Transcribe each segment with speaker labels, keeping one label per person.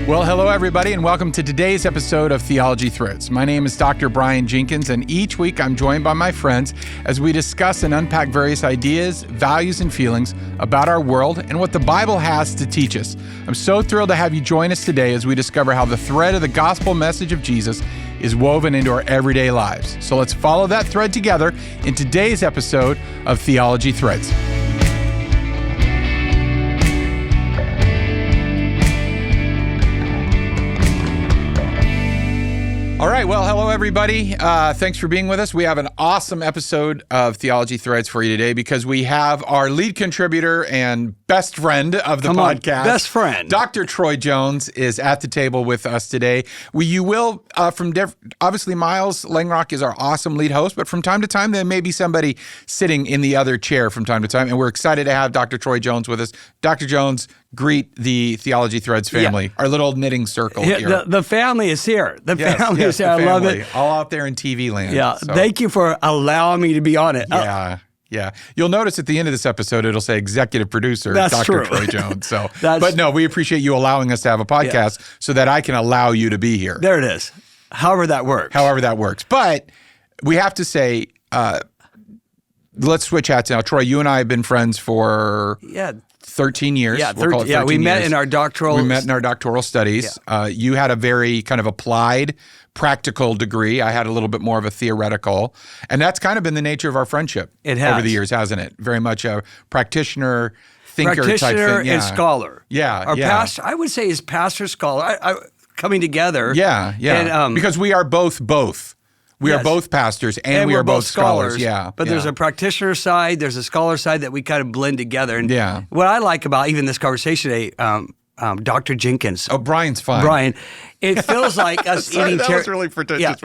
Speaker 1: Well, hello, everybody, and welcome to today's episode of Theology Threads. My name is Dr. Brian Jenkins, and each week I'm joined by my friends as we discuss and unpack various ideas, values, and feelings about our world and what the Bible has to teach us. I'm so thrilled to have you join us today as we discover how the thread of the gospel message of Jesus is woven into our everyday lives. So let's follow that thread together in today's episode of Theology Threads. All right, well, hello, everybody. Thanks for being with us. We have an awesome episode of Theology Threads for you today because we have our lead contributor and best friend of the podcast.
Speaker 2: Best friend.
Speaker 1: Dr. Troy Jones is at the table with us today. Obviously, Miles Langrock is our awesome lead host, but from time to time, there may be somebody sitting in the other chair from time to time, and we're excited to have Dr. Troy Jones with us. Dr. Jones, greet the Theology Threads family, our little knitting circle here.
Speaker 2: The family is here. The family is here.
Speaker 1: The
Speaker 2: I love it.
Speaker 1: All out there in TV land.
Speaker 2: Yeah, so. Thank you for allowing me to be on it.
Speaker 1: Yeah. You'll notice at the end of this episode, it'll say executive producer, Dr. Troy Jones. So, but no, we appreciate you allowing us to have a podcast so that I can allow you to be here.
Speaker 2: There it is. However that works. But we have to say, let's switch hats now. Troy, you and I have been friends for 13 years. Yeah, we met in our doctoral
Speaker 1: studies.
Speaker 2: Yeah.
Speaker 1: You had a very kind of applied, practical degree. I had a little bit more of a theoretical. And that's kind of been the nature of our friendship over the years, hasn't it? Very much a practitioner, thinker type thing.
Speaker 2: And scholar.
Speaker 1: Pastor,
Speaker 2: I would say is pastor, scholar, coming together.
Speaker 1: Yeah. And, because we are both. We are both pastors and we are both scholars.
Speaker 2: But there's a practitioner side, there's a scholar side that we kind of blend together. And what I like about even this conversation today, Dr. Jenkins.
Speaker 1: Oh, Brian's fine.
Speaker 2: Brian, it feels like us eating.
Speaker 1: That was really pretentious.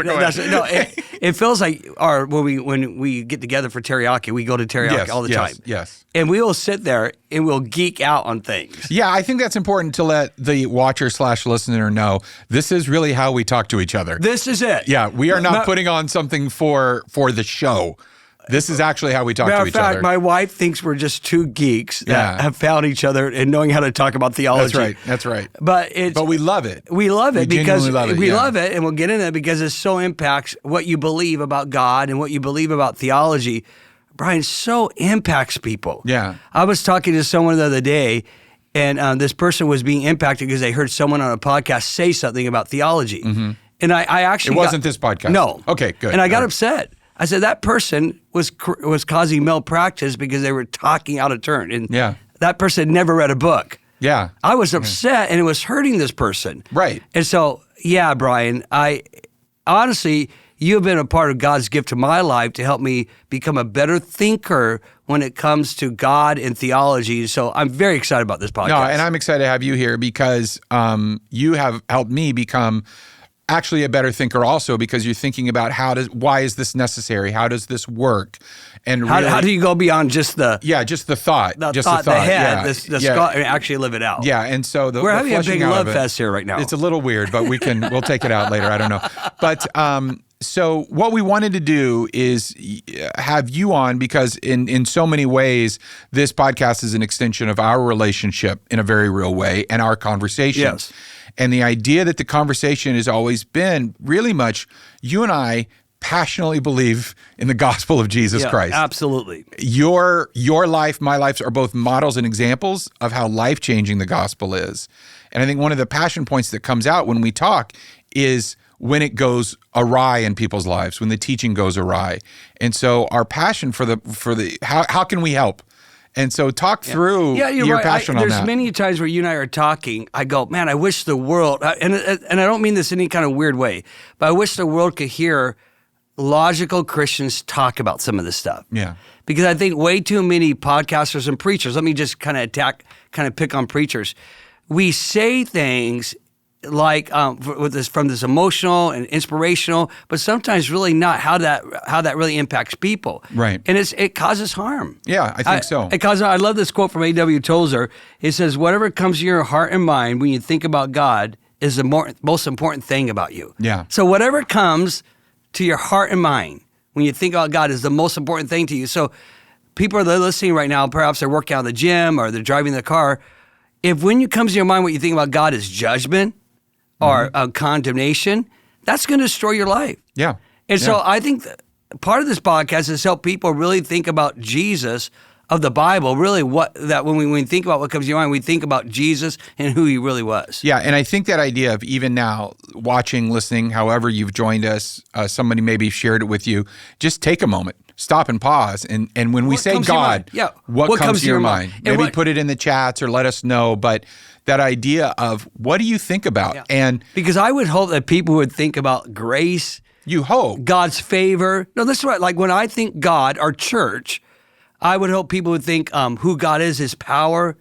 Speaker 2: It feels like when we get together for teriyaki, we go to teriyaki all the time.
Speaker 1: Yes.
Speaker 2: And we will sit there and we'll geek out on things.
Speaker 1: Yeah, I think that's important to let the watcher/listener know this is really how we talk to each other.
Speaker 2: This is it.
Speaker 1: Yeah, we are not putting on something for the show. This is actually how we talk to each other.
Speaker 2: Matter of fact, my wife thinks we're just two geeks that have found each other and knowing how to talk about theology.
Speaker 1: That's right.
Speaker 2: But
Speaker 1: we love it.
Speaker 2: We love it because
Speaker 1: we
Speaker 2: love it, and we'll get into it because it so impacts what you believe about God and what you believe about theology. Brian, so impacts people.
Speaker 1: Yeah.
Speaker 2: I was talking to someone the other day, and this person was being impacted because they heard someone on a podcast say something about theology. Mm-hmm. And I actually
Speaker 1: It wasn't this podcast?
Speaker 2: No.
Speaker 1: Okay, good.
Speaker 2: And I got upset. I said, that person was causing malpractice because they were talking out of turn. And that person never read a book.
Speaker 1: Yeah.
Speaker 2: I was upset, and it was hurting this person.
Speaker 1: Right.
Speaker 2: And so, Brian, honestly, you have been a part of God's gift to my life to help me become a better thinker when it comes to God and theology. So I'm very excited about this podcast.
Speaker 1: No, and I'm excited to have you here because you have helped me become actually a better thinker also, because you're thinking about why is this necessary? How does this work? And
Speaker 2: how do you go beyond just the
Speaker 1: thought,
Speaker 2: the head, actually live it out?
Speaker 1: Yeah, and so
Speaker 2: we're having a big love fest here right now.
Speaker 1: It's a little weird, but we'll take it out later. I don't know, but so what we wanted to do is have you on because in so many ways this podcast is an extension of our relationship in a very real way and our conversations.
Speaker 2: Yes.
Speaker 1: And the idea that the conversation has always been really much, you and I passionately believe in the gospel of Jesus Christ.
Speaker 2: Absolutely.
Speaker 1: Your life, my life are both models and examples of how life-changing the gospel is. And I think one of the passion points that comes out when we talk is when it goes awry in people's lives, when the teaching goes awry. And so our passion for the how can we help? And so talk through your passion on that.
Speaker 2: There's many times where you and I are talking, I go, man, I wish the world, and I don't mean this in any kind of weird way, but I wish the world could hear logical Christians talk about some of this stuff.
Speaker 1: Yeah.
Speaker 2: Because I think way too many podcasters and preachers, let me just kind of pick on preachers. We say things like from this emotional and inspirational, but sometimes really not how that really impacts people.
Speaker 1: Right.
Speaker 2: And it causes harm.
Speaker 1: Yeah, I think so.
Speaker 2: I love this quote from A.W. Tozer. It says, whatever comes to your heart and mind when you think about God is the most important thing about you.
Speaker 1: Yeah.
Speaker 2: So whatever comes to your heart and mind when you think about God is the most important thing to you. So people are listening right now, perhaps they're working out in the gym or they're driving the car. If when you comes to your mind what you think about God is judgment, or condemnation, that's going to destroy your life.
Speaker 1: Yeah.
Speaker 2: And so I think that part of this podcast is help people really think about Jesus of the Bible, really when we think about what comes to your mind, we think about Jesus and who he really was.
Speaker 1: Yeah, and I think that idea of even now, watching, listening, however you've joined us, somebody maybe shared it with you, just take a moment, stop and pause. And when we say God, what comes to your mind? Maybe put it in the chats or let us know, but that idea of what do you think about?
Speaker 2: Yeah.
Speaker 1: And
Speaker 2: because I would hope that people would think about grace.
Speaker 1: You hope.
Speaker 2: God's favor. No, that's right. Like when I think God, our church, I would hope people would think who God is, his power.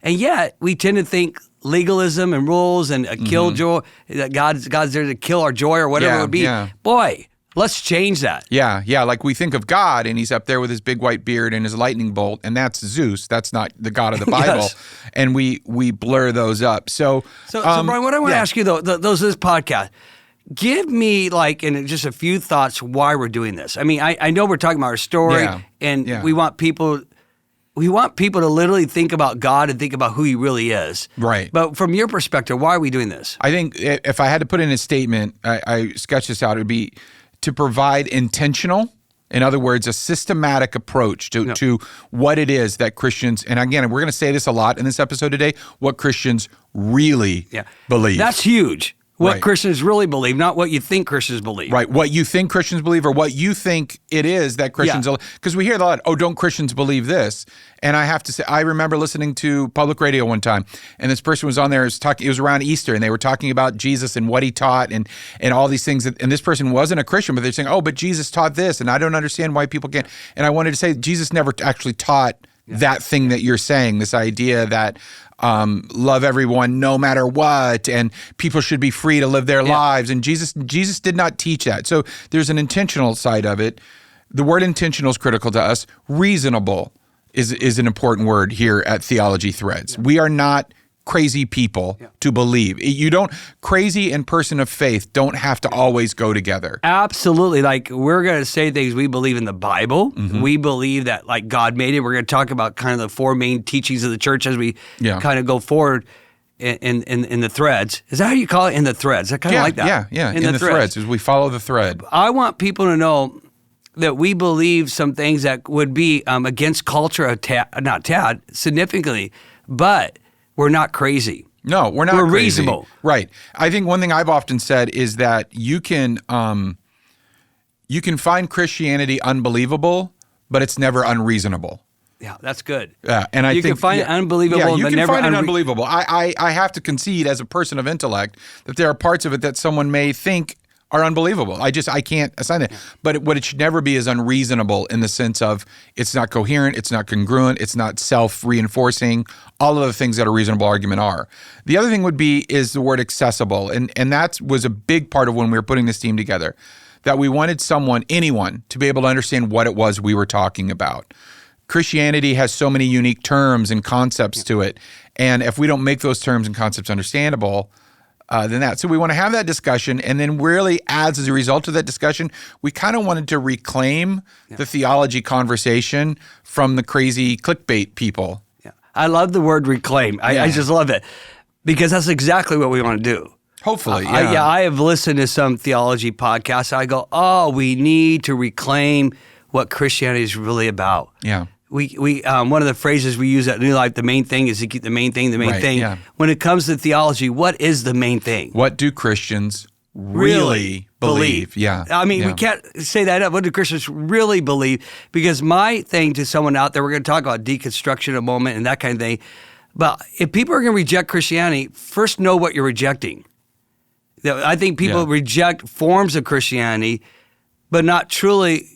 Speaker 2: And yet we tend to think legalism and rules and a killjoy, that God's there to kill our joy or whatever it would be. Yeah. Boy, let's change that.
Speaker 1: Yeah. Like we think of God and he's up there with his big white beard and his lightning bolt, and that's Zeus. That's not the God of the Bible.
Speaker 2: Yes.
Speaker 1: And we blur those up. So
Speaker 2: Brian, what I want to ask you though, this podcast, give me in just a few thoughts why we're doing this. I mean, I know we're talking about our story, and we want people to literally think about God and think about who he really is.
Speaker 1: Right.
Speaker 2: But from your perspective, why are we doing this?
Speaker 1: I think if I had to put in a statement, I sketched this out, it would be to provide intentional, in other words, a systematic approach to what it is that Christians, and again, we're going to say this a lot in this episode today, what Christians really believe.
Speaker 2: That's huge. What Christians really believe, not what you think Christians believe.
Speaker 1: Right. What you think Christians believe or what you think it is that Christians believe. Because we hear a lot, don't Christians believe this? And I have to say, I remember listening to public radio one time, and this person was on there, it was around Easter, and they were talking about Jesus and what he taught and all these things. And this person wasn't a Christian, but they're saying, but Jesus taught this, and I don't understand why people can't. And I wanted to say, Jesus never actually taught that thing that you're saying, this idea that love everyone no matter what, and people should be free to live their lives. And Jesus did not teach that. So there's an intentional side of it. The word intentional is critical to us. Reasonable is an important word here at Theology Threads. We are not crazy people to believe. Crazy and person of faith don't have to always go together.
Speaker 2: Absolutely. We're going to say things we believe in the Bible. We believe that God made it. We're going to talk about kind of the four main teachings of the church as we kind of go forward in the threads. Is that how you call it? In the threads? I kind of like that.
Speaker 1: Yeah. In the threads, as we follow the thread.
Speaker 2: I want people to know that we believe some things that would be against culture, significantly, but we're not crazy.
Speaker 1: No, we're not
Speaker 2: crazy.
Speaker 1: We're
Speaker 2: reasonable.
Speaker 1: Right. I think one thing I've often said is that you can find Christianity unbelievable, but it's never unreasonable.
Speaker 2: Yeah, that's good.
Speaker 1: Yeah, and
Speaker 2: you can find it unbelievable,
Speaker 1: you
Speaker 2: but
Speaker 1: can
Speaker 2: never
Speaker 1: find it unbelievable. I have to concede as a person of intellect that there are parts of it that someone may think are unbelievable. I can't assign that. But what it should never be is unreasonable in the sense of it's not coherent, it's not congruent, it's not self-reinforcing, all of the things that a reasonable argument are. The other thing is the word accessible. And that was a big part of when we were putting this team together, that we wanted anyone, to be able to understand what it was we were talking about. Christianity has so many unique terms and concepts to it. And if we don't make those terms and concepts understandable, than that. So we want to have that discussion, and then really as a result of that discussion, we kind of wanted to reclaim the theology conversation from the crazy clickbait people.
Speaker 2: Yeah, I love the word reclaim. I just love it because that's exactly what we want to do.
Speaker 1: Hopefully,
Speaker 2: I have listened to some theology podcasts. I go, we need to reclaim what Christianity is really about.
Speaker 1: Yeah.
Speaker 2: We one of the phrases we use at New Life, the main thing is to keep the main thing the main thing. Yeah. When it comes to theology, what is the main thing?
Speaker 1: What do Christians really believe? Yeah.
Speaker 2: I mean, we can't say that up. What do Christians really believe? Because my thing to someone out there, we're going to talk about deconstruction in a moment and that kind of thing. But if people are going to reject Christianity, first know what you're rejecting. I think people reject forms of Christianity, but not truly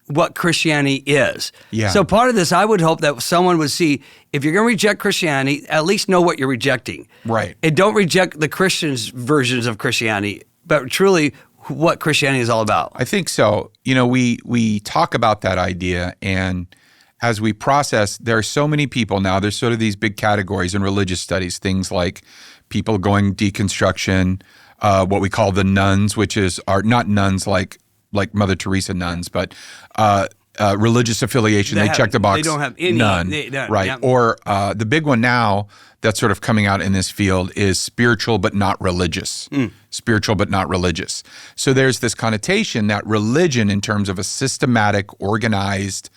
Speaker 2: what Christianity is.
Speaker 1: Yeah.
Speaker 2: So part of this, I would hope that someone would see, if you're going to reject Christianity, at least know what you're rejecting.
Speaker 1: Right.
Speaker 2: And don't reject the Christians' versions of Christianity, but truly what Christianity is all about.
Speaker 1: I think so. We talk about that idea, and as we process, there are so many people now, there's sort of these big categories in religious studies, things like people going deconstruction, what we call the nuns, which are not nuns like Mother Teresa nuns, but religious affiliation. They check the box.
Speaker 2: They don't have any.
Speaker 1: None. Right.
Speaker 2: Yeah.
Speaker 1: Or the big one now that's sort of coming out in this field is spiritual but not religious. Spiritual but not religious. So there's this connotation that religion, in terms of a systematic, organized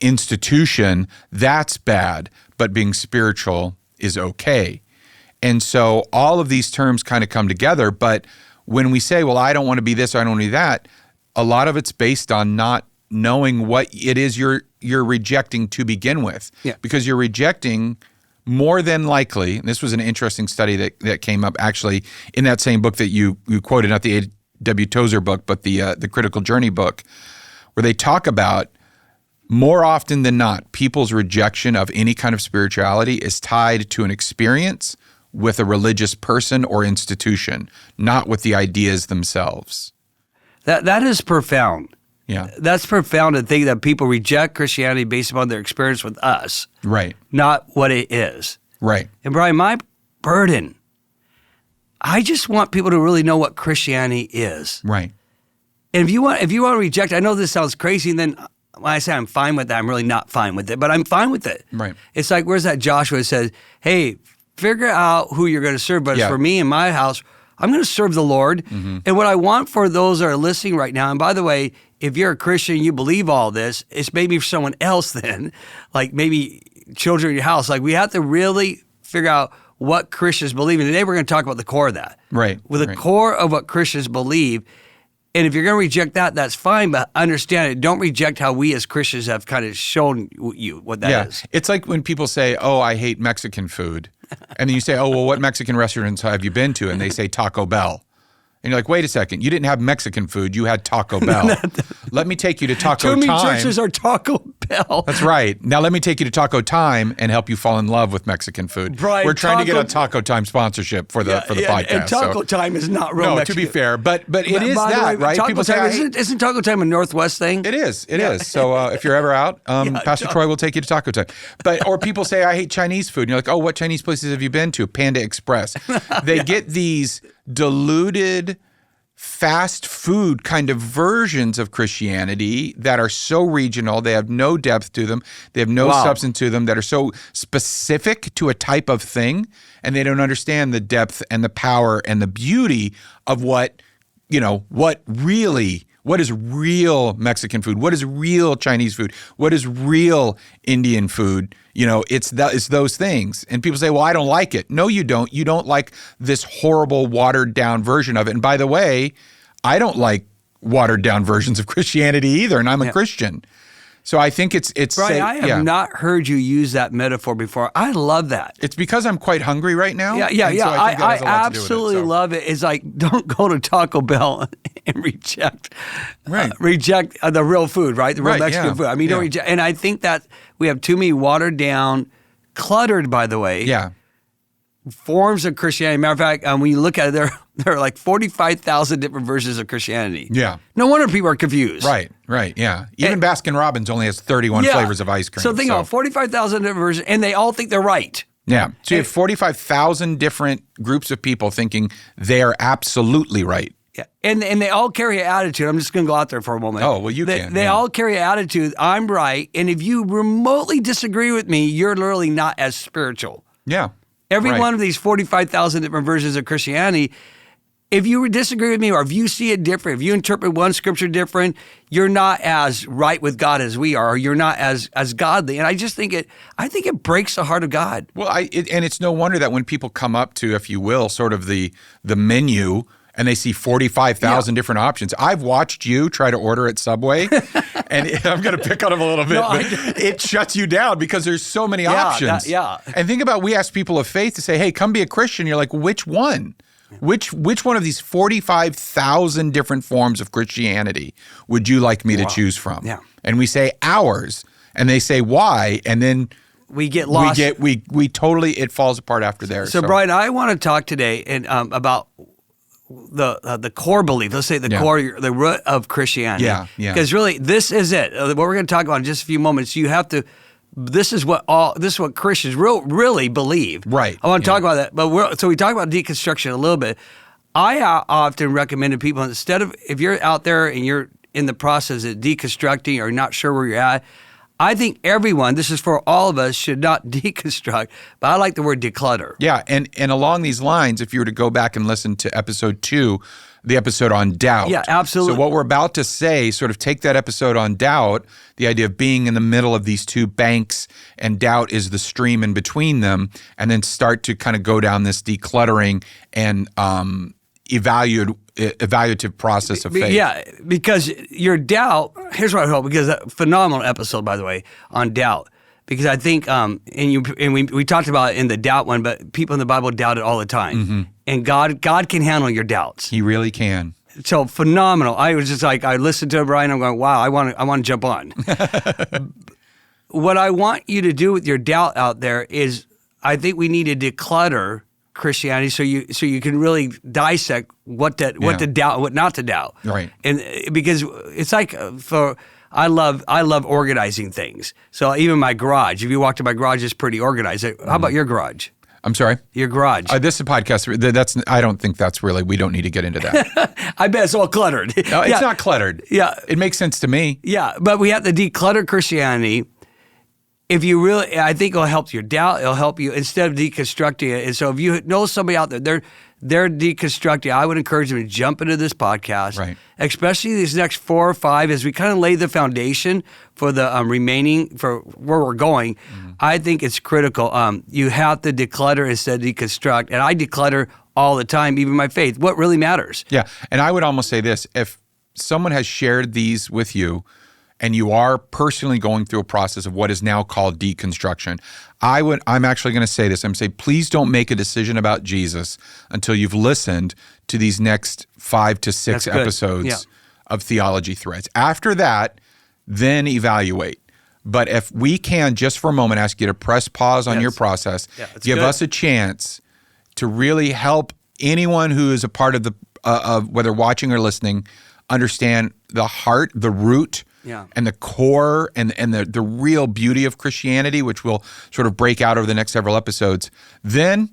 Speaker 1: institution, that's bad, but being spiritual is okay. And so all of these terms kind of come together, but when we say, well, I don't want to be this, or I don't want to be that, a lot of it's based on not knowing what it is you're rejecting to begin with.
Speaker 2: Yeah.
Speaker 1: Because you're rejecting more than likely, and this was an interesting study that came up actually in that same book that you quoted, not the A.W. Tozer book, but the Critical Journey book, where they talk about more often than not, people's rejection of any kind of spirituality is tied to an experience with a religious person or institution, not with the ideas themselves.
Speaker 2: That is profound.
Speaker 1: Yeah.
Speaker 2: That's profound to think that people reject Christianity based upon their experience with us.
Speaker 1: Right.
Speaker 2: Not what it is.
Speaker 1: Right.
Speaker 2: And Brian, my burden, I just want people to really know what Christianity is.
Speaker 1: Right.
Speaker 2: And if you want to reject, I know this sounds crazy, and then when I say I'm fine with that, I'm really not fine with it, but I'm fine with it.
Speaker 1: Right.
Speaker 2: It's like, where's that Joshua that says, hey, figure out who you're going to serve, but as for me and my house, I'm going to serve the Lord. Mm-hmm. And what I want for those that are listening right now, and by the way, if you're a Christian, you believe all this, it's maybe for someone else then, like maybe children in your house. Like we have to really figure out what Christians believe. And today we're going to talk about the core of that.
Speaker 1: Right.
Speaker 2: With the core of what Christians believe. And if you're going to reject that, that's fine, but understand it. Don't reject how we as Christians have kind of shown you what that is.
Speaker 1: It's like when people say, oh, I hate Mexican food. And then you say, oh, well, what Mexican restaurants have you been to? And they say Taco Bell. And you're like, wait a second, you didn't have Mexican food, you had Taco Bell. Let me take you to Taco Time.
Speaker 2: Too many churches are Taco Bell.
Speaker 1: That's right. Now let me take you to Taco Time and help you fall in love with Mexican food.
Speaker 2: Right,
Speaker 1: we're trying to get a Taco Time sponsorship for the podcast.
Speaker 2: And Taco Time is not real Mexican.
Speaker 1: To be fair, but it is that, right?
Speaker 2: People say, isn't Taco Time a Northwest thing?
Speaker 1: It is. It is. So if you're ever out, Pastor Troy will take you to Taco Time. Or people say, I hate Chinese food. And you're like, oh, what Chinese places have you been to? Panda Express. They get these diluted fast food kind of versions of Christianity that are so regional, they have no depth to them, they have no substance to them, that are so specific to a type of thing, and they don't understand the depth and the power and the beauty of what is real Mexican food, what is real Chinese food, what is real Indian food. It's those things. And people say, well, I don't like it. No, you don't. You don't like this horrible, watered-down version of it. And by the way, I don't like watered-down versions of Christianity either, and I'm a Christian. So I think it's
Speaker 2: Brian, I have not heard you use that metaphor before. I love that.
Speaker 1: It's because I'm quite hungry right now.
Speaker 2: Yeah. So I absolutely love it. It's like, don't go to Taco Bell and reject the real food, right? The real Mexican food. I mean, don't reject. And I think that we have too many watered down, cluttered, by the way, forms of Christianity. Matter of fact, when you look at it, there are like 45,000 different versions of Christianity.
Speaker 1: Yeah.
Speaker 2: No wonder people are confused.
Speaker 1: Right, yeah. Even Baskin-Robbins only has 31 flavors of ice cream.
Speaker 2: So think about 45,000 different versions, and they all think they're right.
Speaker 1: Yeah. So you have 45,000 different groups of people thinking they are absolutely right.
Speaker 2: Yeah. And they all carry an attitude. I'm just going to go out there for a moment.
Speaker 1: Oh, well, you can.
Speaker 2: They all carry an attitude, I'm right, and if you remotely disagree with me, you're literally not as spiritual.
Speaker 1: Yeah.
Speaker 2: Every one of these 45,000 different versions of Christianity, if you disagree with me or if you see it different, if you interpret one scripture different, you're not as right with God as we are, or you're not as godly. And I just think it breaks the heart of God.
Speaker 1: Well, and it's no wonder that when people come up to, if you will, sort of the menu, and they see 45,000 different options. I've watched you try to order at Subway, and I'm going to pick on them a little bit, but it shuts you down because there's so many options. And think about, we ask people of faith to say, hey, come be a Christian. You're like, which one? Which one of these 45,000 different forms of Christianity would you like me to choose from?
Speaker 2: Yeah.
Speaker 1: And we say ours, and they say why, and then
Speaker 2: we get lost.
Speaker 1: We totally, it falls apart after there.
Speaker 2: So Brian, I want to talk today about the core belief. Let's say the core, the root of Christianity.
Speaker 1: Yeah.
Speaker 2: Because really, this is it. What we're going to talk about in just a few moments. You have to. This is what Christians really believe.
Speaker 1: Right.
Speaker 2: I want to talk about that. But so we talk about deconstruction a little bit. I often recommend to people, instead of, if you're out there and you're in the process of deconstructing or not sure where you're at, I think everyone, this is for all of us, should not deconstruct, but I like the word declutter.
Speaker 1: Yeah, and along these lines, if you were to go back and listen to episode 2, the episode on doubt.
Speaker 2: Yeah, absolutely.
Speaker 1: So what we're about to say, sort of take that episode on doubt, the idea of being in the middle of these two banks, and doubt is the stream in between them, and then start to kind of go down this decluttering and evaluative process of faith.
Speaker 2: Yeah, because your doubt, here's what I hope, because a phenomenal episode, by the way, on doubt. Because I think, we talked about it in the doubt one, but people in the Bible doubt it all the time.
Speaker 1: Mm-hmm.
Speaker 2: And God can handle your doubts.
Speaker 1: He really can.
Speaker 2: So phenomenal. I was just like, I listened to it, Brian, I'm going, wow, I want to jump on. What I want you to do with your doubt out there is, I think we need to declutter Christianity so you can really dissect what to doubt, what not to doubt.
Speaker 1: Right.
Speaker 2: And because it's like I love organizing things. So even my garage, if you walk to my garage, it's pretty organized. How about your garage?
Speaker 1: I'm sorry?
Speaker 2: Your garage.
Speaker 1: This is a podcast. I don't think that's really, we don't need to get into that.
Speaker 2: I bet it's all cluttered.
Speaker 1: No, it's not cluttered.
Speaker 2: Yeah.
Speaker 1: It makes sense to me.
Speaker 2: Yeah, but we have to declutter Christianity. If you really, I think it'll help your doubt. It'll help you instead of deconstructing it. And so if you know somebody out there, they're deconstructing, I would encourage them to jump into this podcast,
Speaker 1: right?
Speaker 2: Especially these next 4 or 5, as we kind of lay the foundation for the remaining, for where we're going. Mm-hmm. I think it's critical. You have to declutter instead of deconstruct. And I declutter all the time, even my faith. What really matters? Yeah,
Speaker 1: and I would almost say this: if someone has shared these with you, and you are personally going through a process of what is now called deconstruction, I'm actually going to say this. I'm going to say, please don't make a decision about Jesus until you've listened to these next 5 to 6 episodes of Theology Threads. After that, then evaluate. But if we can, just for a moment, ask you to press pause on your process, give us a chance to really help anyone who is a part of of whether watching or listening, understand the heart, the root, and the core and the real beauty of Christianity, which we'll sort of break out over the next several episodes. Then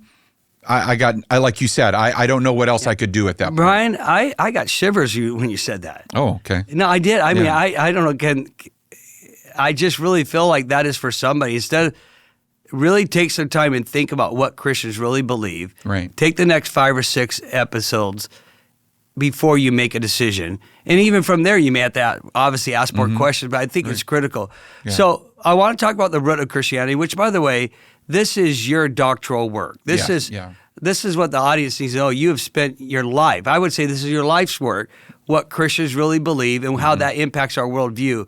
Speaker 1: I like you said, I don't know what else I could do at that point.
Speaker 2: Brian, I got shivers when you said that.
Speaker 1: Oh, okay.
Speaker 2: No, I did. I mean, I don't know. I just really feel like that is for somebody. Instead of really take some time and think about what Christians really believe.
Speaker 1: Right.
Speaker 2: Take the next 5 or 6 episodes before you make a decision. And even from there, you may have to obviously ask more questions, but I think it's critical. Yeah. So I want to talk about the root of Christianity, which, by the way, this is your doctoral work. This is what the audience needs to know. You have spent your life. I would say this is your life's work, what Christians really believe and how that impacts our worldview.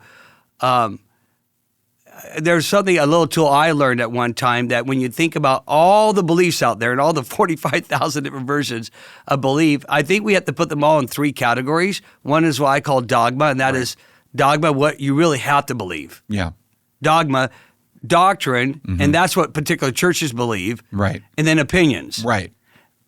Speaker 2: There's a little tool I learned at one time, that when you think about all the beliefs out there and all the 45,000 different versions of belief, I think we have to put them all in 3 categories. One is what I call dogma, and that is dogma, what you really have to believe.
Speaker 1: Yeah.
Speaker 2: Dogma, doctrine, and that's what particular churches believe.
Speaker 1: Right.
Speaker 2: And then opinions.
Speaker 1: Right.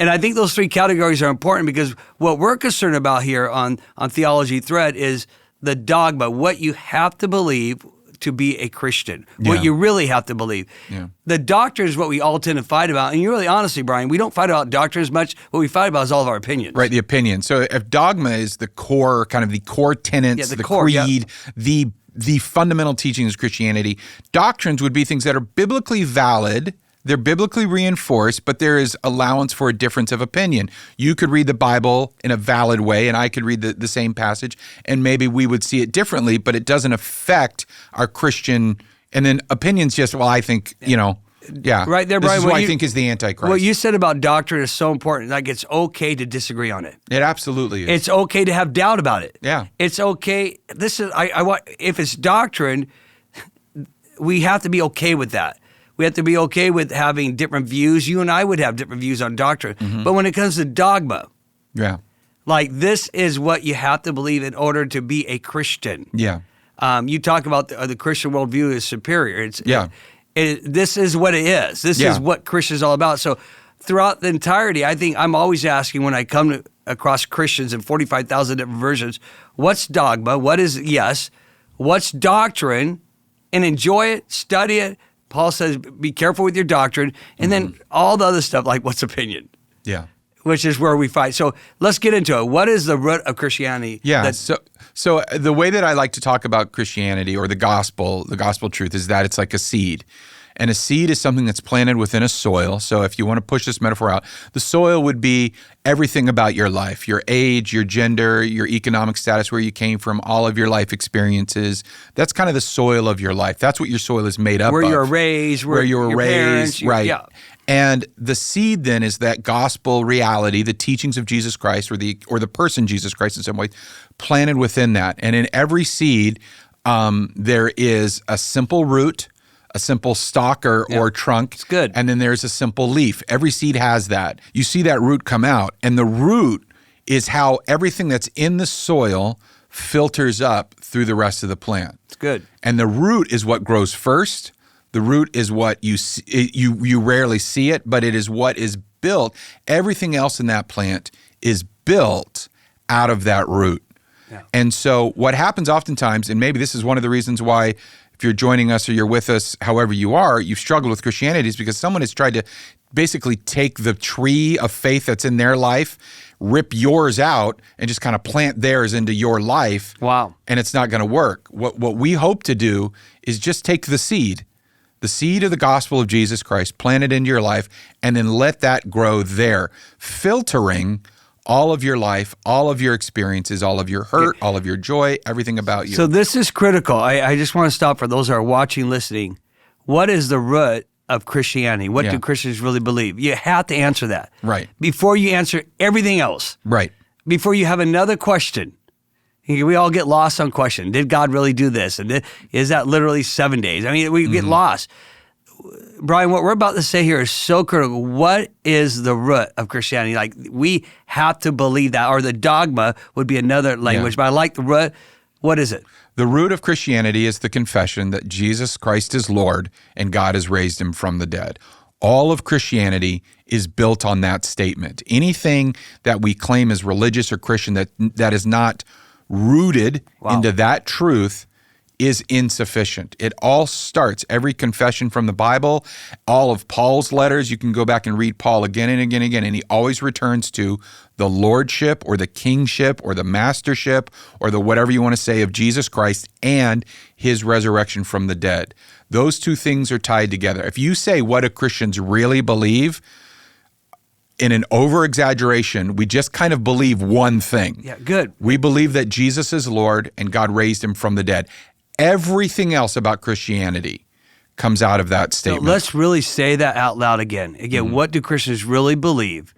Speaker 2: And I think those 3 categories are important, because what we're concerned about here on Theology Thread is the dogma, what you have to believe to be a Christian, what you really have to believe. Yeah. The doctrine is what we all tend to fight about. And you really, honestly, Brian, we don't fight about doctrine as much. What we fight about is all of our opinions.
Speaker 1: Right, the opinion. So if dogma is the core, kind of the core tenets, the creed, the fundamental teachings of Christianity, doctrines would be things that are biblically valid. They're biblically reinforced, but there is allowance for a difference of opinion. You could read the Bible in a valid way, and I could read the same passage, and maybe we would see it differently, but it doesn't affect our Christian. And then opinions just, well, I think, right there, Brian. This is what I think is the Antichrist.
Speaker 2: What you said about doctrine is so important. Like, it's okay to disagree on it.
Speaker 1: It absolutely is.
Speaker 2: It's okay to have doubt about it.
Speaker 1: Yeah.
Speaker 2: It's okay. I want, if it's doctrine, we have to be okay with that. We have to be okay with having different views. You and I would have different views on doctrine. But when it comes to dogma, like, this is what you have to believe in order to be a Christian.
Speaker 1: Yeah.
Speaker 2: You talk about the Christian worldview is superior. This is what it is. This is what Christian is all about. So throughout the entirety, I think I'm always asking, when I come across Christians in 45,000 different versions, what's dogma? What is what's doctrine? And enjoy it, study it. Paul says, be careful with your doctrine. And then all the other stuff, like, what's opinion?
Speaker 1: Yeah.
Speaker 2: which is where we fight. So let's get into it. What is the root of Christianity?
Speaker 1: Yeah. So the way that I like to talk about Christianity or the gospel truth is that it's like a seed. And a seed is something that's planted within a soil. So if you want to push this metaphor out, the soil would be everything about your life, your age, your gender, your economic status, where you came from, all of your life experiences. That's kind of the soil of your life. That's what your soil is made up of.
Speaker 2: Where you were raised,
Speaker 1: where you were raised,
Speaker 2: parents,
Speaker 1: right.
Speaker 2: Yeah.
Speaker 1: And the seed then is that gospel reality, the teachings of Jesus Christ or the person Jesus Christ in some way, planted within that. And in every seed, there is a simple root, a simple stalk or trunk.
Speaker 2: It's good.
Speaker 1: And then there's a simple leaf. Every seed has that. You see that root come out. And the root is how everything that's in the soil filters up through the rest of the plant.
Speaker 2: It's good.
Speaker 1: And the root is what grows first. The root is what you see, you rarely see it, but it is what is built. Everything else in that plant is built out of that root.
Speaker 2: Yeah.
Speaker 1: And so what happens oftentimes, and maybe this is one of the reasons why if you're joining us or you're with us, however you are, you've struggled with Christianity, is because someone has tried to basically take the tree of faith that's in their life, rip yours out, and just kind of plant theirs into your life.
Speaker 2: Wow.
Speaker 1: And it's not going to work. What we hope to do is just take the seed of the gospel of Jesus Christ, plant it into your life, and then let that grow there, filtering all of your life, all of your experiences, all of your hurt, all of your joy, everything about you.
Speaker 2: So this is critical. I just want to stop for those who are watching, listening. What is the root of Christianity? What do Christians really believe? You have to answer that.
Speaker 1: Right.
Speaker 2: Before you answer everything else.
Speaker 1: Right.
Speaker 2: Before you have another question. We all get lost on question. Did God really do this? And is that literally 7 days? I mean, we get lost. Brian, what we're about to say here is so critical. What is the root of Christianity? Like, we have to believe that, or the dogma would be another language, but I like the root. What is it?
Speaker 1: The root of Christianity is the confession that Jesus Christ is Lord and God has raised him from the dead. All of Christianity is built on that statement. Anything that we claim as religious or Christian that is not rooted into that truth is insufficient. It all starts, every confession from the Bible, all of Paul's letters, you can go back and read Paul again and again and again, and he always returns to the lordship or the kingship or the mastership or the whatever you want to say of Jesus Christ and his resurrection from the dead. Those two things are tied together. If you say what do Christians really believe, in an over-exaggeration, we just kind of believe one thing.
Speaker 2: Yeah, good.
Speaker 1: We believe that Jesus is Lord and God raised him from the dead. Everything else about Christianity comes out of that statement.
Speaker 2: So let's really say that out loud again. What do Christians really believe?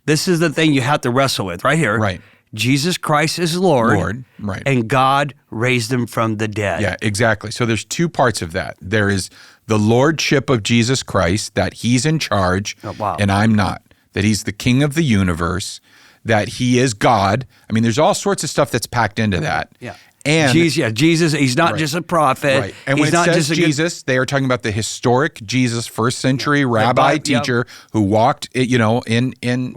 Speaker 2: This is the thing you have to wrestle with right here.
Speaker 1: Right.
Speaker 2: Jesus Christ is Lord,
Speaker 1: right.
Speaker 2: And God raised him from the dead.
Speaker 1: Yeah, exactly. So there's two parts of that. There is the lordship of Jesus Christ, that he's in charge and I'm not, that he's the king of the universe, that he is God. I mean, there's all sorts of stuff that's packed into that.
Speaker 2: Yeah.
Speaker 1: And
Speaker 2: Jesus, he's not just a prophet.
Speaker 1: Right. And when it says Jesus, they are talking about the historic Jesus, first century rabbi teacher who walked, he walked in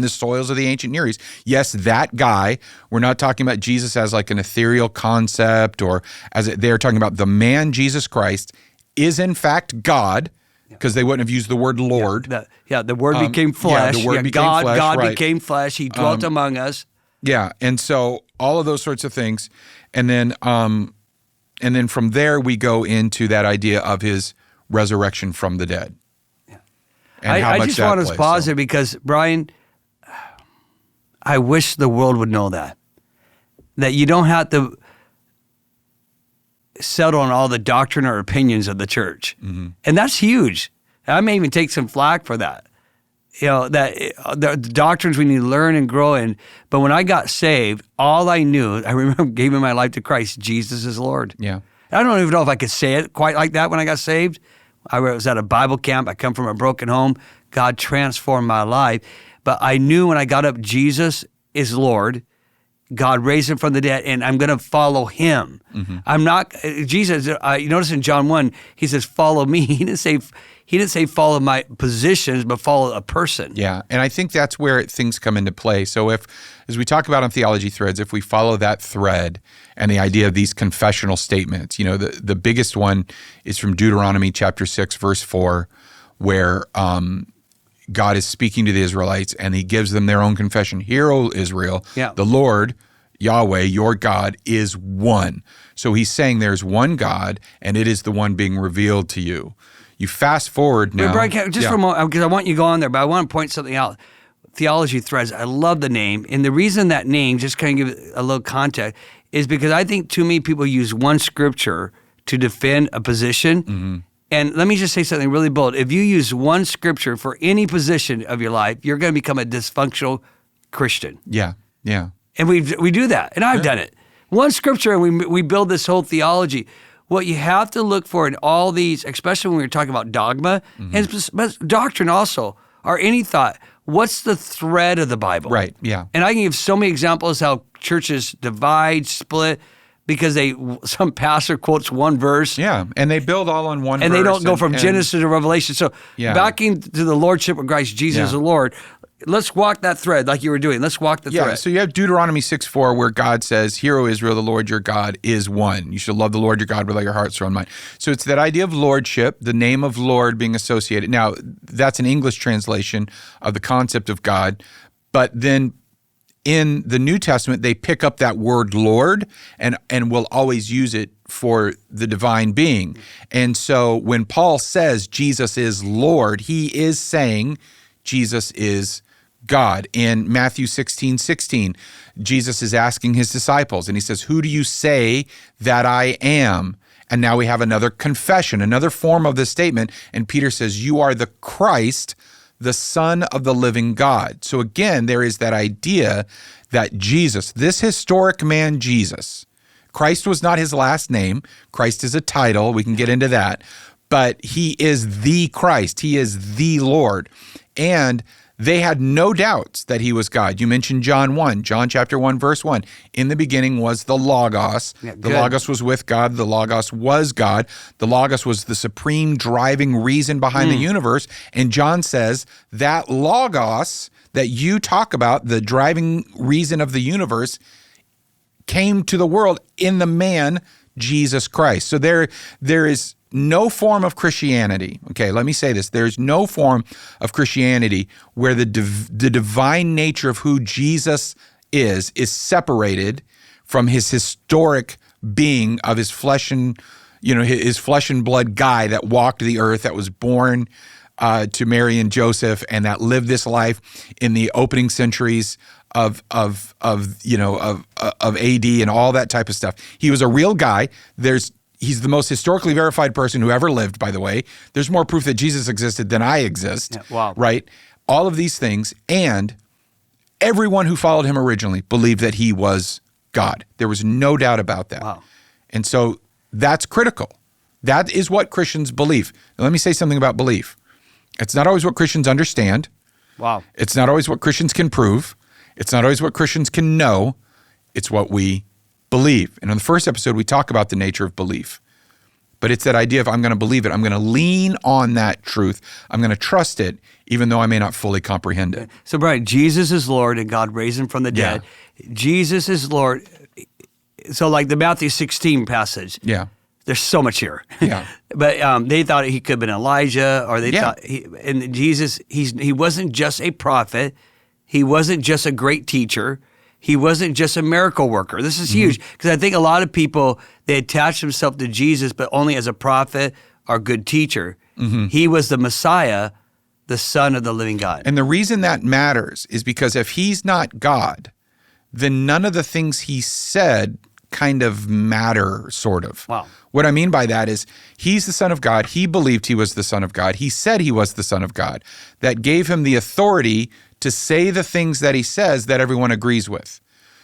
Speaker 1: the soils of the ancient Near East. Yes, that guy. We're not talking about Jesus as like an ethereal concept, or as they're talking about the man Jesus Christ is in fact God, because they wouldn't have used the word Lord.
Speaker 2: The word became flesh.
Speaker 1: The word became flesh.
Speaker 2: God became flesh. He dwelt among us.
Speaker 1: Yeah, and so all of those sorts of things, and then from there we go into that idea of his resurrection from the dead.
Speaker 2: Yeah,
Speaker 1: and
Speaker 2: I just want to pause there because Brian, I wish the world would know that you don't have to settle on all the doctrine or opinions of the church, and that's huge. I may even take some flack for that. That the doctrines we need to learn and grow in. But when I got saved, all I knew, I remember giving my life to Christ, Jesus is Lord.
Speaker 1: Yeah.
Speaker 2: I don't even know if I could say it quite like that when I got saved. I was at a Bible camp. I come from a broken home. God transformed my life. But I knew when I got up, Jesus is Lord. God raised him from the dead, and I'm going to follow him. I'm not, Jesus, you notice in John 1, he says, follow me. He didn't say follow my positions, but follow a person.
Speaker 1: Yeah, and I think that's where things come into play. So as we talk about on Theology Threads, if we follow that thread and the idea of these confessional statements, the biggest one is from Deuteronomy chapter 6, verse 4, where God is speaking to the Israelites, and he gives them their own confession. Hear, O Israel,
Speaker 2: Yeah.
Speaker 1: the Lord, Yahweh, your God, is one. So he's saying there's one God, and it is the one being revealed to you. You fast forward now.
Speaker 2: But Brian, just for a moment, because I want you to go on there, but I want to point something out. Theology Threads, I love the name. And the reason that name, just kind of give it a little context, is because I think too many people use one scripture to defend a position.
Speaker 1: Mm-hmm.
Speaker 2: And let me just say something really bold. If you use one scripture for any position of your life, you're going to become a dysfunctional Christian.
Speaker 1: Yeah, yeah.
Speaker 2: And we do that. And I've done it. One scripture, and we build this whole theology. What you have to look for in all these, especially when we're talking about dogma, and doctrine also, or any thought, what's the thread of the Bible?
Speaker 1: Right, yeah.
Speaker 2: And I can give so many examples how churches divide, split, because some pastor quotes one verse.
Speaker 1: Yeah, and they build all on one verse.
Speaker 2: And they don't go from Genesis to Revelation. So backing to the lordship of Christ Jesus the Lord, let's walk that thread like you were doing. Let's walk the thread.
Speaker 1: Yeah, so you have Deuteronomy 6:4 where God says, Hear, O Israel, the Lord your God is one. You shall love the Lord your God with all your heart, soul, and mind. So it's that idea of lordship, the name of Lord being associated. Now, that's an English translation of the concept of God, but then in the New Testament, they pick up that word Lord and will always use it for the divine being. And so when Paul says Jesus is Lord, he is saying Jesus is God. In Matthew 16:16, Jesus is asking his disciples, and he says, Who do you say that I am? And now we have another confession, another form of this statement. And Peter says, You are the Christ, the Son of the living God. So again, there is that idea that Jesus, this historic man Jesus, Christ was not his last name. Christ is a title. We can get into that. But he is the Christ. He is the Lord. And they had no doubts that he was God. You mentioned John chapter 1, verse 1. In the beginning was the Logos.
Speaker 2: Yeah,
Speaker 1: the Logos was with God. The Logos was God. The Logos was the supreme driving reason behind the universe. And John says that Logos that you talk about, the driving reason of the universe, came to the world in the man, Jesus Christ. So there is no form of Christianity, okay, let me say this. There's no form of Christianity where the divine nature of who Jesus is separated from his historic being of his flesh and, his flesh and blood guy that walked the earth, that was born to Mary and Joseph, and that lived this life in the opening centuries of AD and all that type of stuff. He was a real guy. He's the most historically verified person who ever lived, by the way. There's more proof that Jesus existed than I exist.
Speaker 2: Yeah, wow.
Speaker 1: Right? All of these things. And everyone who followed him originally believed that he was God. There was no doubt about that.
Speaker 2: Wow.
Speaker 1: And so that's critical. That is what Christians believe. Now, let me say something about belief. It's not always what Christians understand.
Speaker 2: Wow.
Speaker 1: It's not always what Christians can prove. It's not always what Christians can know. It's what we believe. And in the first episode, we talk about the nature of belief. But it's that idea of I'm going to believe it. I'm going to lean on that truth. I'm going to trust it, even though I may not fully comprehend it.
Speaker 2: So, Brian, Jesus is Lord and God raised him from the dead. Jesus is Lord. So like the Matthew 16 passage.
Speaker 1: Yeah.
Speaker 2: There's so much here.
Speaker 1: Yeah.
Speaker 2: But they thought he could have been Elijah, or they thought and Jesus, he wasn't just a prophet. He wasn't just a great teacher. He wasn't just a miracle worker. This is huge, because I think a lot of people, they attach themselves to Jesus, but only as a prophet or good teacher. He was the Messiah, the Son of the living God.
Speaker 1: And the reason that matters is because if he's not God, then none of the things he said kind of matter, sort of.
Speaker 2: Wow.
Speaker 1: What I mean by that is he's the Son of God. He believed he was the Son of God. He said he was the Son of God. That gave him the authority to say the things that he says that everyone agrees with.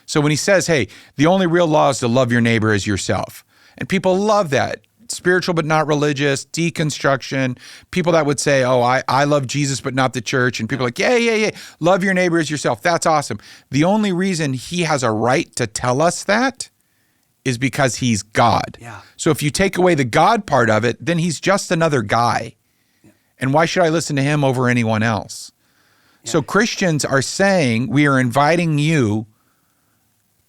Speaker 1: So when he says, hey, the only real law is to love your neighbor as yourself. And people love that. Spiritual but not religious, deconstruction, people that would say, oh, I love Jesus but not the church. And people are like, yeah, love your neighbor as yourself. That's awesome. The only reason he has a right to tell us that is because he's God.
Speaker 2: Yeah.
Speaker 1: So if you take away the God part of it, then he's just another guy. Yeah. And why should I listen to him over anyone else? Yeah. So Christians are saying, we are inviting you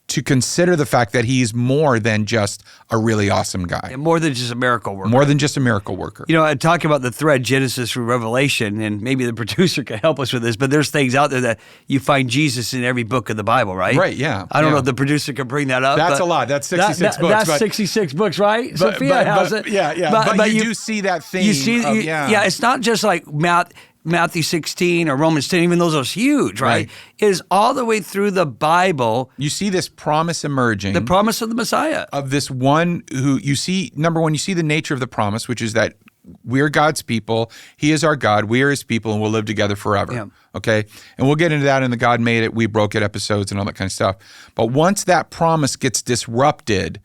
Speaker 1: to consider the fact that he's more than just a really awesome guy.
Speaker 2: And more than just a miracle worker.
Speaker 1: More than just a miracle worker.
Speaker 2: You know, I talk about the thread Genesis through Revelation, and maybe the producer can help us with this, but there's things out there that you find Jesus in every book of the Bible, right?
Speaker 1: Right, yeah.
Speaker 2: I don't know if the producer can bring that up.
Speaker 1: That's a lot. That's 66 books.
Speaker 2: That's 66 books, right? Sophia has it.
Speaker 1: Yeah. But you do see that theme.
Speaker 2: You see, it's not just like Matthew 16 or Romans 10, even though those are huge, right? It is all the way through the Bible.
Speaker 1: You see this promise emerging.
Speaker 2: The promise of the Messiah.
Speaker 1: Of this one who you see, number one, you see the nature of the promise, which is that we're God's people. He is our God. We are his people, and we'll live together forever. Yeah. Okay? And we'll get into that in the God Made It, We Broke It episodes and all that kind of stuff. But once that promise gets disrupted,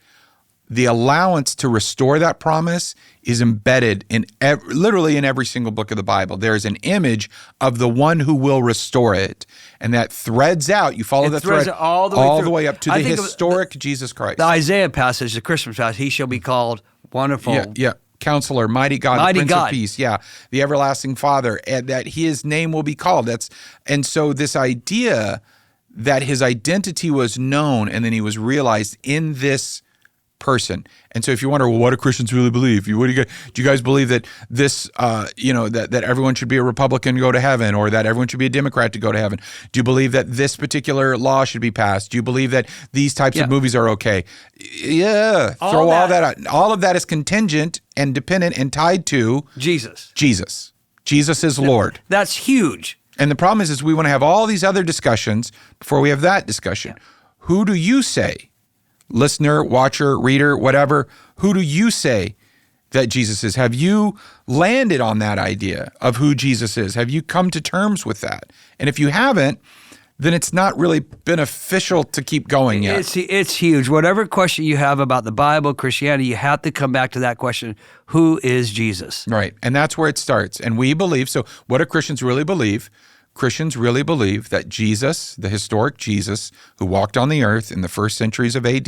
Speaker 1: the allowance to restore that promise is embedded in literally in every single book of the Bible. There's an image of the one who will restore it, and that threads out. You follow the thread all the way up to the historic Jesus Christ.
Speaker 2: The Isaiah passage, the Christmas passage, he shall be called Wonderful.
Speaker 1: Yeah. Counselor, Mighty God,
Speaker 2: Mighty
Speaker 1: Prince
Speaker 2: God.
Speaker 1: of Peace. Yeah, the Everlasting Father, and that his name will be called. And so this idea that his identity was known and then he was realized in this person. And so if you wonder, well, what do Christians really believe? Do you guys believe that this, that everyone should be a Republican to go to heaven, or that everyone should be a Democrat to go to heaven? Do you believe that this particular law should be passed? Do you believe that these types of movies are okay? Yeah. Throw all that out. All of that is contingent and dependent and tied to
Speaker 2: Jesus.
Speaker 1: Jesus is Lord.
Speaker 2: That's huge.
Speaker 1: And the problem is we want to have all these other discussions before we have that discussion. Yeah. Who do you say? Listener, watcher, reader, whatever, who do you say that Jesus is? Have you landed on that idea of who Jesus is? Have you come to terms with that? And if you haven't, then it's not really beneficial to keep going yet.
Speaker 2: It's huge. Whatever question you have about the Bible, Christianity, you have to come back to that question, who is Jesus?
Speaker 1: Right, and that's where it starts. And we believe, so what do Christians really believe? Christians really believe that Jesus, the historic Jesus who walked on the earth in the first centuries of AD,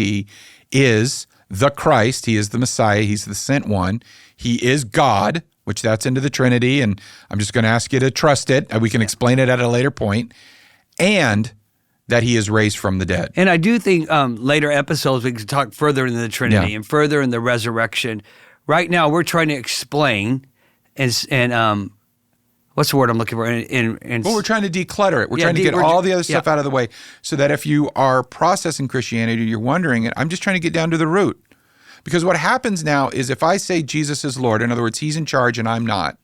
Speaker 1: is the Christ. He is the Messiah. He's the sent one. He is God, which that's into the Trinity, and I'm just going to ask you to trust it. We can explain it at a later point. And that he is raised from the dead.
Speaker 2: And I do think later episodes we can talk further into the Trinity and further in the resurrection. Right now we're trying to explain and what's the word I'm looking for?
Speaker 1: Well, we're trying to declutter it. We're trying to get all the other stuff out of the way so that if you are processing Christianity, you're wondering, I'm just trying to get down to the root. Because what happens now is if I say Jesus is Lord, in other words, he's in charge and I'm not,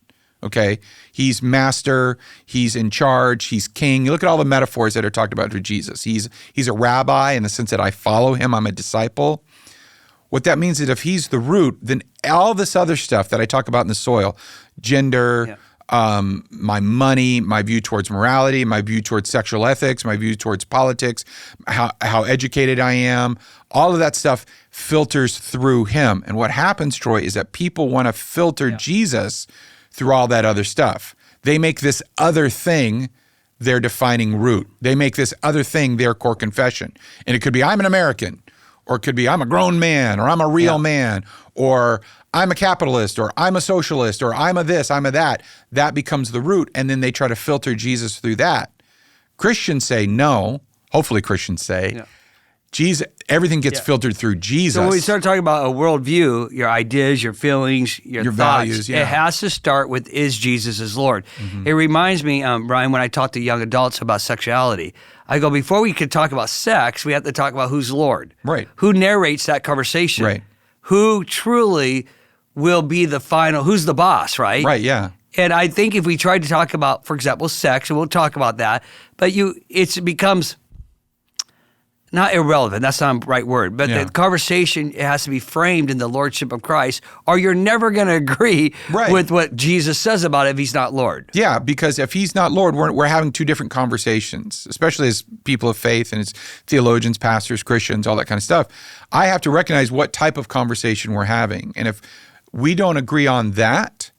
Speaker 1: okay? He's master, he's in charge, he's king. You look at all the metaphors that are talked about with Jesus. He's a rabbi in the sense that I follow him, I'm a disciple. What that means is if he's the root, then all this other stuff that I talk about in the soil, gender, my money, my view towards morality, my view towards sexual ethics, my view towards politics, how educated I am, all of that stuff filters through him. And what happens, Troy, is that people want to filter Jesus through all that other stuff. They make this other thing their defining root. They make this other thing their core confession. And it could be, I'm an American, or it could be, I'm a grown man, or I'm a real man, or I'm a capitalist, or I'm a socialist, or I'm a this, I'm a that. That becomes the root, and then they try to filter Jesus through that. Christians say no. Hopefully Christians say, Jesus, everything gets filtered through Jesus.
Speaker 2: So when we start talking about a worldview, your ideas, your feelings, your thoughts,
Speaker 1: values,
Speaker 2: it has to start with, is Jesus is Lord? Mm-hmm. It reminds me, Brian, when I talk to young adults about sexuality, I go, before we could talk about sex, we have to talk about who's Lord.
Speaker 1: Right.
Speaker 2: Who narrates that conversation.
Speaker 1: Right. Who
Speaker 2: truly will be the final, who's the boss, right?
Speaker 1: Right, yeah.
Speaker 2: And I think if we tried to talk about, for example, sex, and we'll talk about that, but it becomes not irrelevant, that's not the right word, but the conversation has to be framed in the lordship of Christ, or you're never going to agree with what Jesus says about it if he's not Lord.
Speaker 1: Yeah, because if he's not Lord, we're having two different conversations, especially as people of faith and as theologians, pastors, Christians, all that kind of stuff. I have to recognize what type of conversation we're having. And if we don't agree on that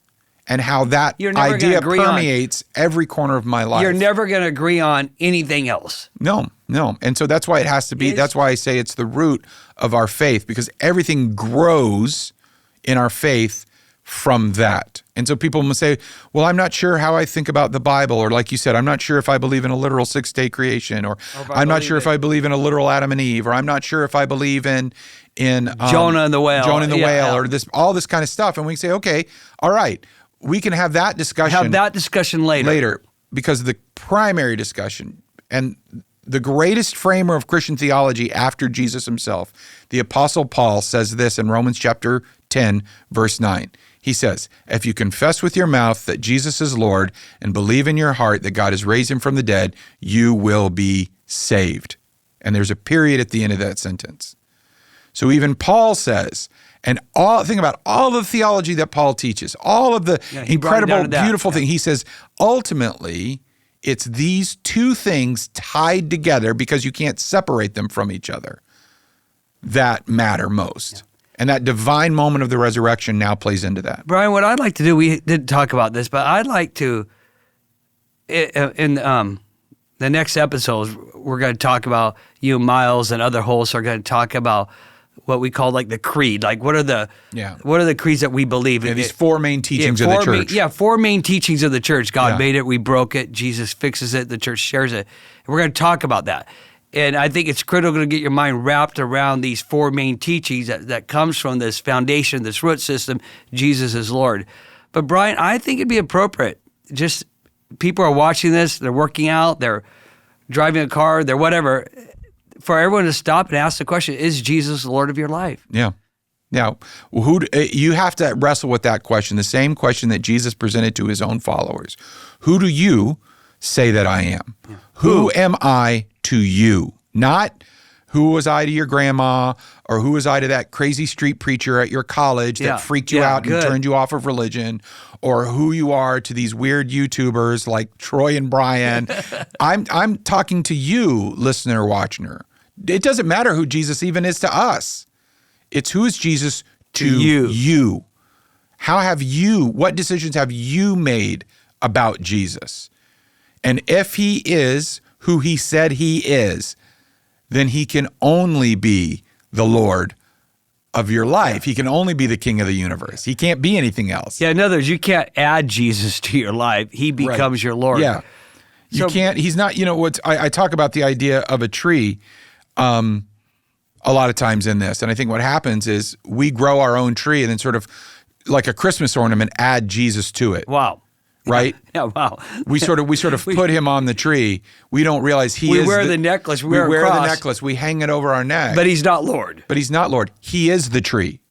Speaker 1: and how that idea permeates every corner of my life.
Speaker 2: You're never going to agree on anything else.
Speaker 1: No. And so that's why it has to be, that's why I say it's the root of our faith, because everything grows in our faith from that. And so people must say, well, I'm not sure how I think about the Bible. Or like you said, I'm not sure if I believe in a literal 6-day creation. Or I'm not sure if I believe in a literal Adam and Eve. Or I'm not sure if I believe in
Speaker 2: Jonah and the whale.
Speaker 1: Jonah and the whale, or all this kind of stuff. And we say, okay, all right, we can have that discussion.
Speaker 2: Have that discussion later.
Speaker 1: Because the primary discussion and the greatest framer of Christian theology after Jesus himself, the Apostle Paul, says this in Romans chapter 10, verse 9. He says, if you confess with your mouth that Jesus is Lord and believe in your heart that God has raised him from the dead, you will be saved. And there's a period at the end of that sentence. So even Paul says, and think about all the theology that Paul teaches, all of the incredible, beautiful thing. He says, ultimately, it's these two things tied together because you can't separate them from each other that matter most. Yeah. And that divine moment of the resurrection now plays into that.
Speaker 2: Brian, what I'd like to do, we didn't talk about this, but I'd like to, in the next episodes, we're going to talk about, Miles and other hosts are going to talk about what we call like the creed. Like what are the creeds that we believe in?
Speaker 1: Yeah, these four main teachings of the church.
Speaker 2: Four main teachings of the church. God made it, we broke it, Jesus fixes it, the church shares it. And we're going to talk about that. And I think it's critical to get your mind wrapped around these four main teachings that comes from this foundation, this root system, Jesus is Lord. But Brian, I think it'd be appropriate. Just people are watching this, they're working out, they're driving a car, they're whatever, for everyone to stop and ask the question, is Jesus the Lord of your life?
Speaker 1: Yeah. Now, you have to wrestle with that question, the same question that Jesus presented to his own followers. Who do you say that I am? Yeah. Who am I to you? Not who was I to your grandma, or who was I to that crazy street preacher at your college that freaked you out and turned you off of religion, or who you are to these weird YouTubers like Troy and Brian. I'm talking to you, listener, watcher. It doesn't matter who Jesus even is to us. It's who is Jesus to you. What decisions have you made about Jesus? And if he is who he said he is, then he can only be the Lord of your life. He can only be the King of the universe. He can't be anything else.
Speaker 2: Yeah, in other words, you can't add Jesus to your life. He becomes your Lord.
Speaker 1: Yeah. You can't, he's not, I talk about the idea of a tree a lot of times in this. And I think what happens is we grow our own tree and then sort of like a Christmas ornament, add Jesus to it.
Speaker 2: Wow.
Speaker 1: Right?
Speaker 2: Yeah, wow.
Speaker 1: We sort of put him on the tree. We don't realize
Speaker 2: we wear the necklace. We wear
Speaker 1: the necklace. We hang it over our neck.
Speaker 2: But he's not Lord.
Speaker 1: He is the tree.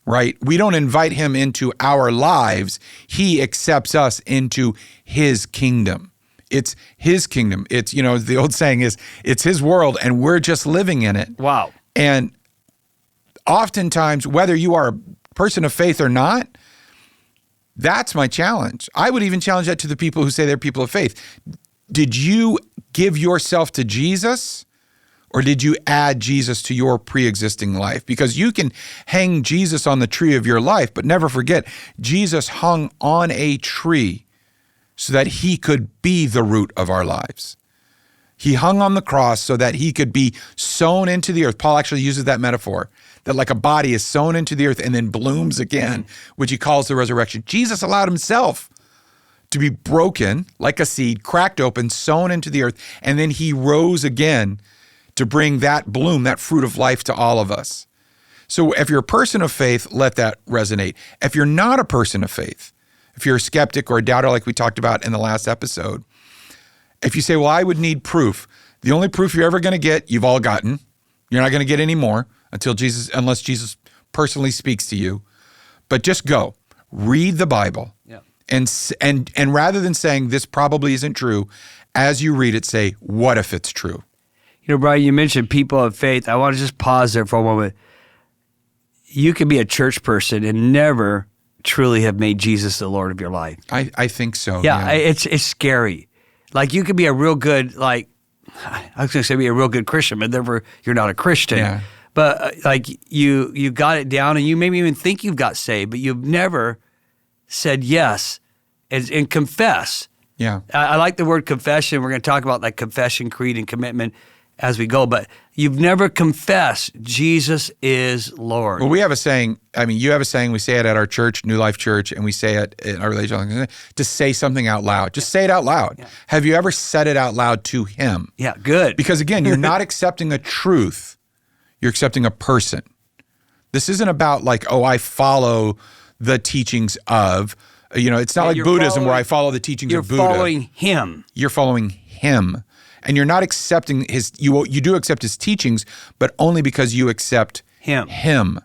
Speaker 1: Right? We don't invite him into our lives. He accepts us into his kingdom. It's his kingdom. It's, the old saying is, it's his world and we're just living in it.
Speaker 2: Wow.
Speaker 1: And oftentimes, whether you are a person of faith or not, that's my challenge. I would even challenge that to the people who say they're people of faith. Did you give yourself to Jesus, or did you add Jesus to your pre-existing life? Because you can hang Jesus on the tree of your life, but never forget, Jesus hung on a tree so that he could be the root of our lives. He hung on the cross so that he could be sown into the earth. Paul actually uses that metaphor, that like a body is sown into the earth and then blooms again, which he calls the resurrection. Jesus allowed himself to be broken like a seed, cracked open, sown into the earth, and then he rose again to bring that bloom, that fruit of life to all of us. So if you're a person of faith, let that resonate. If you're not a person of faith, if you're a skeptic or a doubter like we talked about in the last episode, if you say, well, I would need proof, the only proof you're ever going to get, you've all gotten. You're not going to get any more unless Jesus personally speaks to you. But just go, read the Bible. Yeah. And rather than saying this probably isn't true, as you read it, say, what if it's true?
Speaker 2: Brian, you mentioned people of faith. I want to just pause there for a moment. You can be a church person and never truly have made Jesus the Lord of your life.
Speaker 1: I think so.
Speaker 2: Yeah. It's scary. Like you could be a real good, I was going to say be a real good Christian, but therefore you're not a Christian. Yeah. But you got it down, and you maybe even think you've got saved, but you've never said yes and confess.
Speaker 1: Yeah.
Speaker 2: I like the word confession. We're going to talk about like confession, creed, and commitment as we go. But you've never confessed Jesus is Lord.
Speaker 1: Well, we have a saying. I mean, you have a saying. We say it at our church, New Life Church, and we say it in our religion to say something out loud. Just say it out loud. Yeah. Have you ever said it out loud to him?
Speaker 2: Yeah, good.
Speaker 1: Because again, you're not accepting a truth. You're accepting a person. This isn't about like, oh, I follow the teachings of, it's not like Buddhism where I follow the teachings of Buddha.
Speaker 2: You're following him.
Speaker 1: You're following him. And you're not accepting you do accept his teachings, but only because you accept him.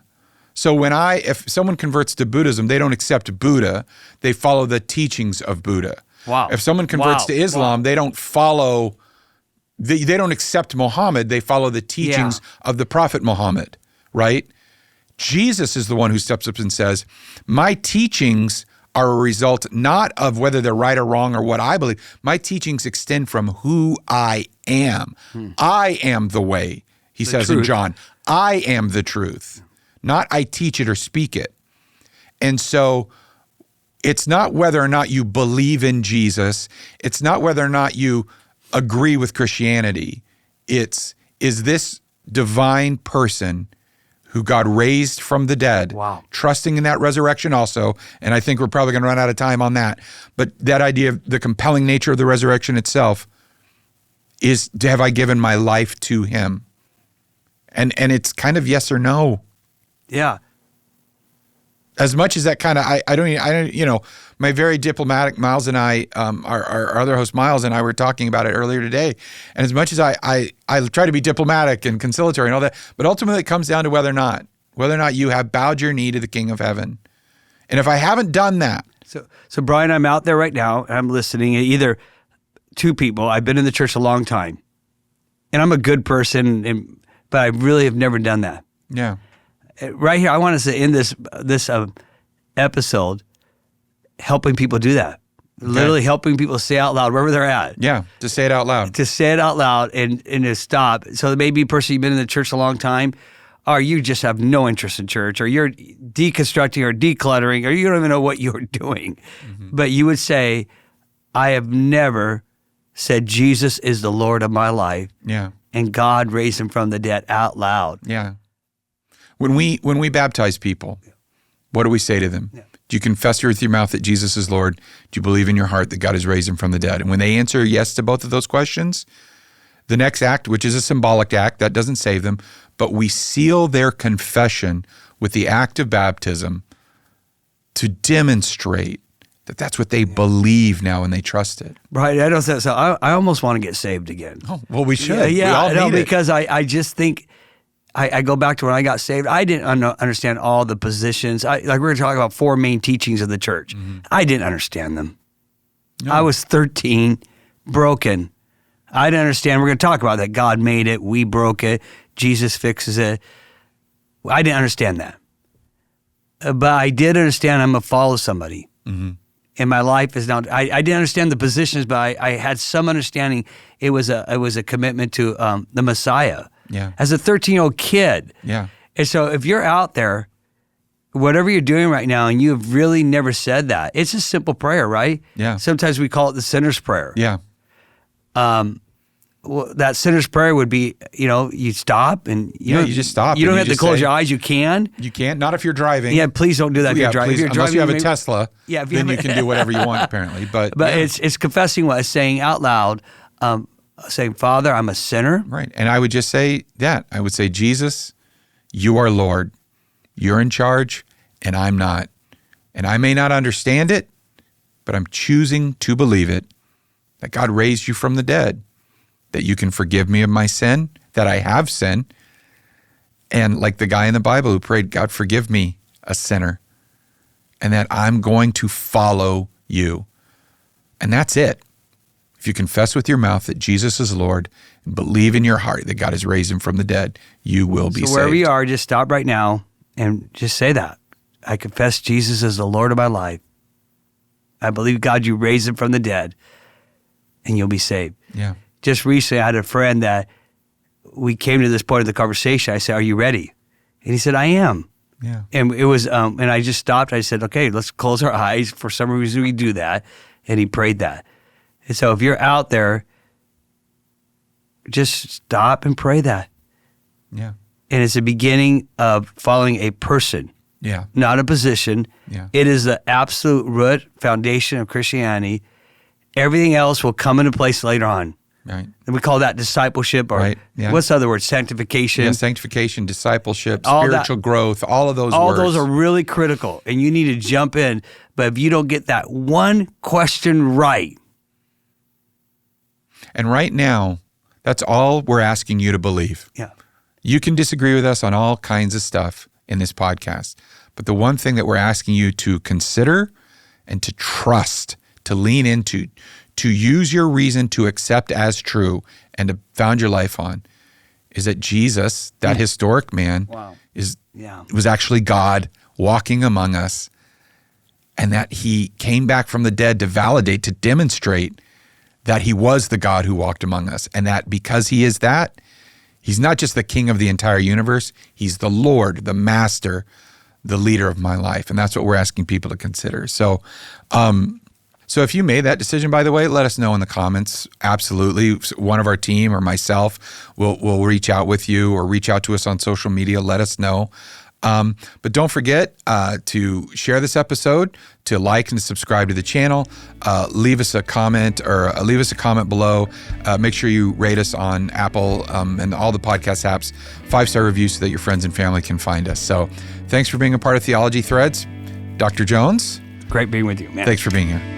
Speaker 1: So if someone converts to Buddhism, they don't accept Buddha, they follow the teachings of Buddha.
Speaker 2: Wow.
Speaker 1: If someone converts to Islam, they don't follow, they don't accept Muhammad, they follow the teachings of the Prophet Muhammad, right? Jesus is the one who steps up and says, my teachings are a result not of whether they're right or wrong or what I believe. My teachings extend from who I am. I am the way, he says in John. I am the truth, not I teach it or speak it. And so it's not whether or not you believe in Jesus. It's not whether or not you agree with Christianity. Is this divine person who God raised from the dead, trusting in that resurrection also, and I think we're probably going to run out of time on that, but that idea of the compelling nature of the resurrection itself is, have I given my life to him? And it's kind of yes or no.
Speaker 2: Yeah.
Speaker 1: As much as that kind of, I don't, my very diplomatic Miles and I, our other host Miles and I were talking about it earlier today. And as much as I try to be diplomatic and conciliatory and all that, but ultimately it comes down to whether or not you have bowed your knee to the King of Heaven. And if I haven't done that.
Speaker 2: So Brian, I'm out there right now and I'm listening to either two people. I've been in the church a long time and I'm a good person, but I really have never done that.
Speaker 1: Yeah.
Speaker 2: Right here, I want us to end this episode helping people do that. Okay. Literally helping people say out loud wherever they're at.
Speaker 1: Yeah, to say it out loud.
Speaker 2: To say it out loud and to stop. So maybe a person you've been in the church a long time, or you just have no interest in church, or you're deconstructing or decluttering, or you don't even know what you're doing. Mm-hmm. But you would say, I have never said Jesus is the Lord of my life.
Speaker 1: Yeah.
Speaker 2: And God raised him from the dead out loud.
Speaker 1: Yeah. When we baptize people, what do we say to them? Yeah. Do you confess with your mouth that Jesus is Lord? Do you believe in your heart that God has raised him from the dead? And when they answer yes to both of those questions, the next act, which is a symbolic act, that doesn't save them, but we seal their confession with the act of baptism to demonstrate that that's what they believe now and they trust it.
Speaker 2: Right. I don't think so. I almost want to get saved again.
Speaker 1: Oh, well, we should.
Speaker 2: Yeah,
Speaker 1: we all need it.
Speaker 2: Because I just think, I go back to when I got saved. I didn't understand all the positions. Like we're going to talk about 4 main teachings of the church. Mm-hmm. I didn't understand them. No. I was 13, broken. I didn't understand. We're going to talk about that. God made it. We broke it. Jesus fixes it. I didn't understand that. But I did understand I'm going to follow somebody. Mm-hmm. And my life is now, I didn't understand the positions, but I had some understanding. It was a commitment to the Messiah.
Speaker 1: Yeah.
Speaker 2: As a 13-year-old kid.
Speaker 1: Yeah.
Speaker 2: And so if you're out there, whatever you're doing right now, and you've really never said that, it's a simple prayer, right?
Speaker 1: Yeah.
Speaker 2: Sometimes we call it the sinner's prayer.
Speaker 1: Yeah.
Speaker 2: Well, that sinner's prayer would be, you stop and
Speaker 1: you just stop.
Speaker 2: You don't have to close your eyes. You can.
Speaker 1: You can't. Not if you're driving.
Speaker 2: Yeah, please don't do that if you're driving.
Speaker 1: Please,
Speaker 2: if you're
Speaker 1: unless
Speaker 2: driving,
Speaker 1: you have a Tesla, then you can do whatever you want, apparently. But
Speaker 2: it's confessing what it's saying out loud, saying, Father, I'm a sinner.
Speaker 1: Right. And I would just say that. I would say, Jesus, you are Lord. You're in charge, and I'm not. And I may not understand it, but I'm choosing to believe it, that God raised you from the dead, that you can forgive me of my sin, that I have sinned. And like the guy in the Bible who prayed, God, forgive me, a sinner, and that I'm going to follow you. And that's it. If you confess with your mouth that Jesus is Lord and believe in your heart that God has raised him from the dead, you will be saved.
Speaker 2: So wherever you are, just stop right now and just say that. I confess Jesus as the Lord of my life. I believe, God, you raised him from the dead, and you'll be saved.
Speaker 1: Yeah.
Speaker 2: Just recently, I had a friend that we came to this point of the conversation. I said, are you ready? And he said, I am.
Speaker 1: Yeah.
Speaker 2: And it was, and I just stopped. I said, okay, let's close our eyes. For some reason, we do that. And he prayed that. And so if you're out there just stop and pray that.
Speaker 1: Yeah.
Speaker 2: And it's the beginning of following a person,
Speaker 1: Yeah.
Speaker 2: not a position.
Speaker 1: Yeah.
Speaker 2: It is the absolute root foundation of Christianity. Everything else will come into place later on.
Speaker 1: Right.
Speaker 2: And we call that discipleship, or
Speaker 1: Right, yeah.
Speaker 2: what's the other word? Sanctification.
Speaker 1: Yeah, sanctification, discipleship,
Speaker 2: All
Speaker 1: spiritual growth, all of those
Speaker 2: All
Speaker 1: words.
Speaker 2: those are really critical, and you need to jump in. But if you don't get that one question right.
Speaker 1: And right now, that's all we're asking you to believe.
Speaker 2: Yeah.
Speaker 1: You can disagree with us on all kinds of stuff in this podcast. But the one thing that we're asking you to consider and to trust, to lean into, to use your reason to accept as true and to found your life on, is that Jesus, that historic man, was actually God walking among us, and that he came back from the dead to validate, to demonstrate that he was the God who walked among us, and that because he is that, he's not just the king of the entire universe, he's the Lord, the master, the leader of my life. And that's what we're asking people to consider. So if you made that decision, by the way, let us know in the comments. Absolutely. One of our team or myself will reach out with you, or reach out to us on social media. Let us know. But don't forget to share this episode, to like and subscribe to the channel. Leave us a comment below. Make sure you rate us on Apple and all the podcast apps. 5-star reviews so that your friends and family can find us. So thanks for being a part of Theology Threads. Dr. Jones.
Speaker 2: Great being with you, man.
Speaker 1: Thanks for being here.